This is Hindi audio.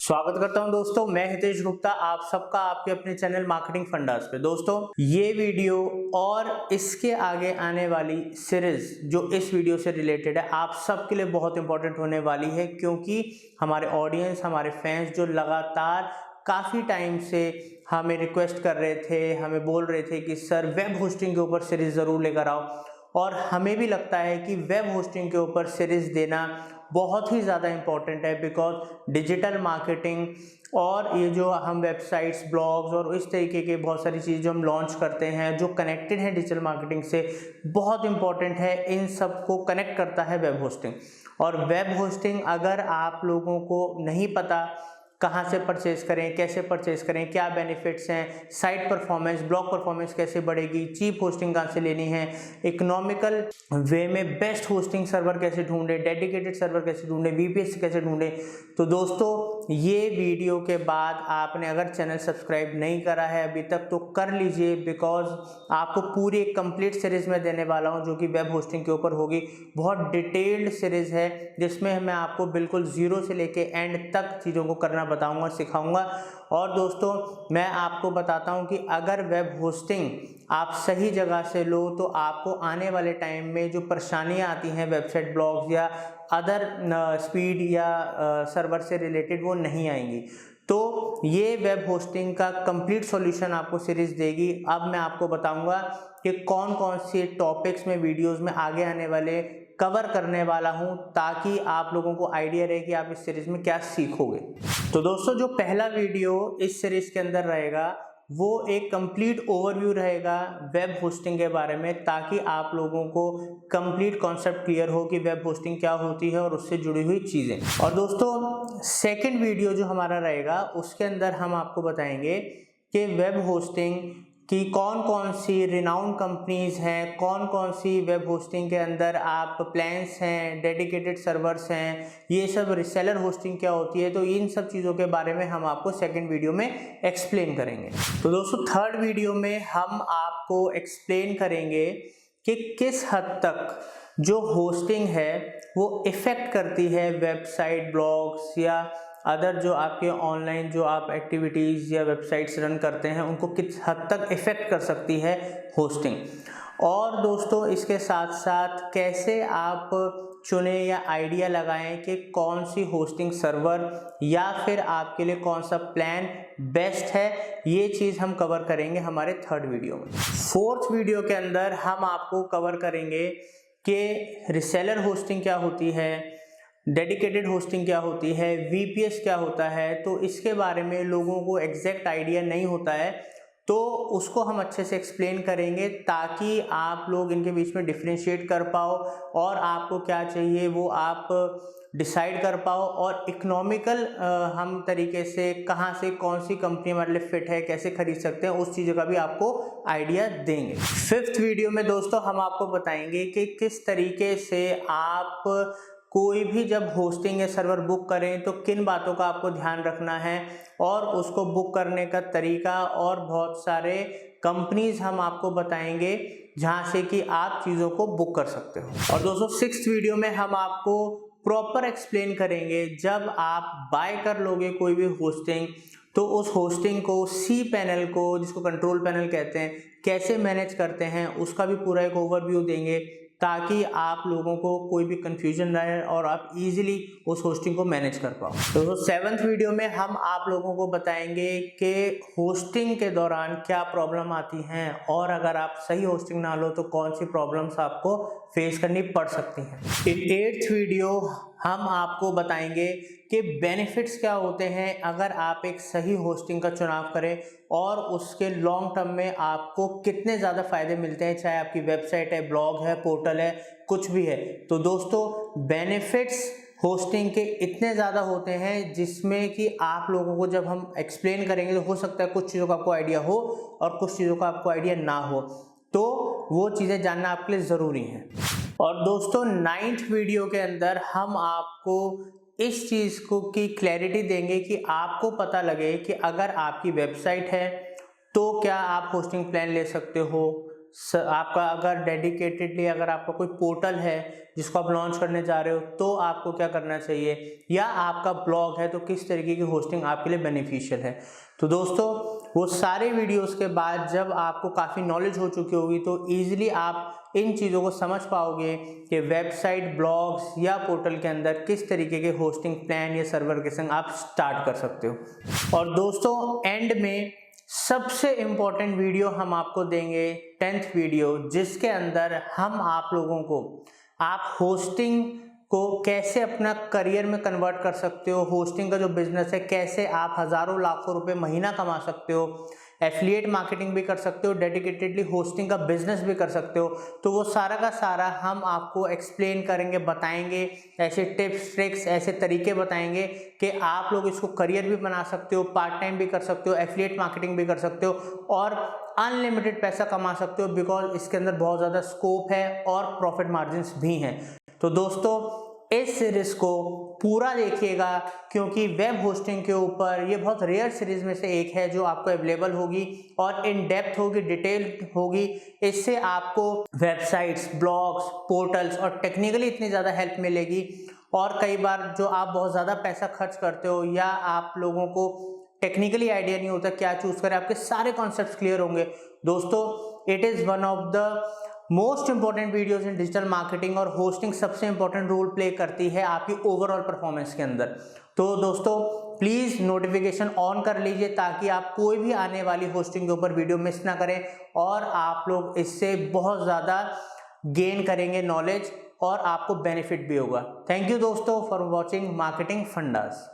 स्वागत करता हूं दोस्तों, मैं हितेश गुप्ता, आप सबका आपके अपने चैनल मार्केटिंग फंडास पे। दोस्तों, ये वीडियो और इसके आगे आने वाली सीरीज जो इस वीडियो से रिलेटेड है, आप सबके लिए बहुत इंपॉर्टेंट होने वाली है, क्योंकि हमारे ऑडियंस, हमारे फैंस जो लगातार काफ़ी टाइम से हमें रिक्वेस्ट कर रहे थे, हमें बोल रहे थे कि सर वेब होस्टिंग के ऊपर सीरीज ज़रूर लेकर आओ, और हमें भी लगता है कि वेब होस्टिंग के ऊपर सीरीज देना बहुत ही ज़्यादा इम्पॉर्टेंट है। बिकॉज डिजिटल मार्केटिंग और ये जो हम वेबसाइट्स, ब्लॉग्स और इस तरीके के बहुत सारी चीज़ जो हम लॉन्च करते हैं जो कनेक्टेड हैं डिजिटल मार्केटिंग से, बहुत इंपॉर्टेंट है। इन सब को कनेक्ट करता है वेब होस्टिंग। और वेब होस्टिंग अगर आप लोगों को नहीं पता कहाँ से परचेज करें, कैसे परचेज करें, क्या बेनिफिट्स हैं, साइट परफॉर्मेंस, ब्लॉग परफॉर्मेंस कैसे बढ़ेगी, चीप होस्टिंग कहाँ से लेनी है, इकोनॉमिकल वे में बेस्ट होस्टिंग सर्वर कैसे ढूंढें, डेडिकेटेड सर्वर कैसे ढूंढें, वीपीएस कैसे ढूंढें, तो दोस्तों ये वीडियो के बाद आपने अगर चैनल सब्सक्राइब नहीं करा है अभी तक तो कर लीजिए। बिकॉज आपको पूरी एक कंप्लीट सीरीज में देने वाला हूँ जो कि वेब होस्टिंग के ऊपर होगी। बहुत डिटेल्ड सीरीज है जिसमें मैं आपको बिल्कुल जीरो से लेके एंड तक चीज़ों को करना बताऊंगा, सिखाऊंगा। और दोस्तों, मैं आपको बताता हूं कि अगर वेब होस्टिंग आप सही जगह से लो तो आपको आने वाले टाइम में जो परेशानियां आती हैं वेबसाइट, ब्लॉग्स या अदर स्पीड या सर्वर से रिलेटेड, वो नहीं आएंगी। तो ये वेब होस्टिंग का कंप्लीट सॉल्यूशन आपको सीरीज देगी। अब मैं आपको बताऊंगा कि कौन कौन से टॉपिक्स में वीडियोस में आगे आने वाले कवर करने वाला हूं, ताकि आप लोगों को आइडिया रहे कि आप इस सीरीज में क्या सीखोगे। तो दोस्तों, जो पहला वीडियो इस सीरीज के अंदर रहेगा वो एक कंप्लीट ओवरव्यू रहेगा वेब होस्टिंग के बारे में, ताकि आप लोगों को कंप्लीट कॉन्सेप्ट क्लियर हो कि वेब होस्टिंग क्या होती है और उससे जुड़ी हुई चीज़ें। और दोस्तों, सेकंड वीडियो जो हमारा रहेगा उसके अंदर हम आपको बताएंगे कि वेब होस्टिंग कि कौन कौन सी रिनाउंड कंपनीज हैं, कौन कौन सी वेब होस्टिंग के अंदर आप प्लान्स हैं, डेडिकेटेड सर्वर्स हैं, ये सब रिसेलर होस्टिंग क्या होती है, तो इन सब चीज़ों के बारे में हम आपको सेकंड वीडियो में एक्सप्लेन करेंगे। तो दोस्तों, थर्ड वीडियो में हम आपको एक्सप्लेन करेंगे कि किस हद तक जो होस्टिंग है वो इफ़ेक्ट करती है वेबसाइट, ब्लॉग्स या अदर जो आपके ऑनलाइन जो आप एक्टिविटीज़ या वेबसाइट्स रन करते हैं उनको किस हद तक इफ़ेक्ट कर सकती है होस्टिंग। और दोस्तों, इसके साथ साथ कैसे आप चुने या आइडिया लगाएं कि कौन सी होस्टिंग सर्वर या फिर आपके लिए कौन सा प्लान बेस्ट है, ये चीज़ हम कवर करेंगे हमारे थर्ड वीडियो में। फोर्थ वीडियो के अंदर हम आपको कवर करेंगे कि रिसेलर होस्टिंग क्या होती है, डेडिकेटेड होस्टिंग क्या होती है, वीपीएस क्या होता है। तो इसके बारे में लोगों को एग्जैक्ट आइडिया नहीं होता है, तो उसको हम अच्छे से एक्सप्लेन करेंगे ताकि आप लोग इनके बीच में डिफ्रेंशिएट कर पाओ और आपको क्या चाहिए वो आप डिसाइड कर पाओ, और इकोनॉमिकल हम तरीके से कहाँ से कौन सी कंपनी हमारे लिए फिट है, कैसे खरीद सकते हैं, उस चीज़ का भी आपको आइडिया देंगे। फिफ्थ वीडियो में दोस्तों हम आपको बताएंगे कि किस तरीके से आप कोई भी जब होस्टिंग या सर्वर बुक करें तो किन बातों का आपको ध्यान रखना है, और उसको बुक करने का तरीका, और बहुत सारे कंपनीज हम आपको बताएंगे जहां से कि आप चीज़ों को बुक कर सकते हो। और दोस्तों, सिक्स्थ वीडियो में हम आपको प्रॉपर एक्सप्लेन करेंगे जब आप बाय कर लोगे कोई भी होस्टिंग तो उस होस्टिंग को, सी पैनल को, जिसको कंट्रोल पैनल कहते हैं, कैसे मैनेज करते हैं उसका भी पूरा एक ओवरव्यू देंगे, ताकि आप लोगों को कोई भी कंफ्यूजन ना रहे और आप इजीली उस होस्टिंग को मैनेज कर पाओ। तो सेवंथ वीडियो में हम आप लोगों को बताएंगे कि होस्टिंग के दौरान क्या प्रॉब्लम आती हैं, और अगर आप सही होस्टिंग ना लो तो कौन सी प्रॉब्लम्स आपको फेस करनी पड़ सकती हैं। इन एट्थ वीडियो हम आपको बताएंगे कि बेनिफिट्स क्या होते हैं अगर आप एक सही होस्टिंग का चुनाव करें, और उसके लॉन्ग टर्म में आपको कितने ज़्यादा फायदे मिलते हैं, चाहे आपकी वेबसाइट है, ब्लॉग है, पोर्टल है, कुछ भी है। तो दोस्तों, बेनिफिट्स होस्टिंग के इतने ज़्यादा होते हैं जिसमें कि आप लोगों को जब हम एक्सप्लेन करेंगे तो हो सकता है कुछ चीज़ों का आपको आइडिया हो और कुछ चीज़ों का आपको आइडिया ना हो, तो वो चीज़ें जानना आपके लिए ज़रूरी है। और दोस्तों, नाइन्थ वीडियो के अंदर हम आपको इस चीज़ को की क्लैरिटी देंगे कि आपको पता लगे कि अगर आपकी वेबसाइट है तो क्या आप होस्टिंग प्लान ले सकते हो, आपका अगर डेडिकेटेडली अगर आपका कोई पोर्टल है जिसको आप लॉन्च करने जा रहे हो तो आपको क्या करना चाहिए, या आपका ब्लॉग है तो किस तरीके की होस्टिंग आपके लिए बेनिफिशियल है। तो दोस्तों वो सारे वीडियोस के बाद जब आपको काफ़ी नॉलेज हो चुकी होगी तो ईजिली आप इन चीज़ों को समझ पाओगे कि वेबसाइट, ब्लॉग्स या पोर्टल के अंदर किस तरीके के होस्टिंग प्लान या सर्वर के संग आप स्टार्ट कर सकते हो। और दोस्तों एंड में सबसे इम्पोर्टेंट वीडियो हम आपको देंगे, 10th वीडियो, जिसके अंदर हम आप लोगों को आप होस्टिंग को कैसे अपना करियर में कन्वर्ट कर सकते हो, होस्टिंग का जो बिजनेस है कैसे आप हज़ारों लाखों रुपए महीना कमा सकते हो, एफिलिएट मार्केटिंग भी कर सकते हो, डेडिकेटेडली होस्टिंग का बिजनेस भी कर सकते हो। तो वो सारा का सारा हम आपको एक्सप्लेन करेंगे, बताएंगे, ऐसे टिप्स ट्रिक्स ऐसे तरीके बताएंगे कि आप लोग इसको करियर भी बना सकते हो, पार्ट टाइम भी कर सकते हो, एफिलिएट मार्केटिंग भी कर सकते हो और अनलिमिटेड पैसा कमा सकते हो, बिकॉज इसके अंदर बहुत ज़्यादा स्कोप है और प्रॉफिट मार्जिन्स भी हैं। तो दोस्तों इस सीरीज को पूरा देखिएगा क्योंकि वेब होस्टिंग के ऊपर ये बहुत रेयर सीरीज में से एक है जो आपको अवेलेबल होगी और इन डेप्थ होगी, डिटेल्ड होगी। इससे आपको वेबसाइट्स, ब्लॉग्स, पोर्टल्स और टेक्निकली इतनी ज़्यादा हेल्प मिलेगी। और कई बार जो आप बहुत ज़्यादा पैसा खर्च करते हो या आप लोगों को टेक्निकली आइडिया नहीं होता क्या चूज करें, आपके सारे कॉन्सेप्ट्स क्लियर होंगे। दोस्तों it is one of the most important videos in digital marketing और होस्टिंग सबसे इंपॉर्टेंट रोल प्ले करती है आपकी ओवरऑल परफॉर्मेंस के अंदर। तो दोस्तों प्लीज़ नोटिफिकेशन ऑन कर लीजिए ताकि आप कोई भी आने वाली होस्टिंग के ऊपर वीडियो मिस ना करें और आप लोग इससे बहुत ज़्यादा गेन करेंगे नॉलेज और आपको बेनिफिट भी होगा। थैंक यू दोस्तों फॉर वॉचिंग मार्केटिंग फंडास।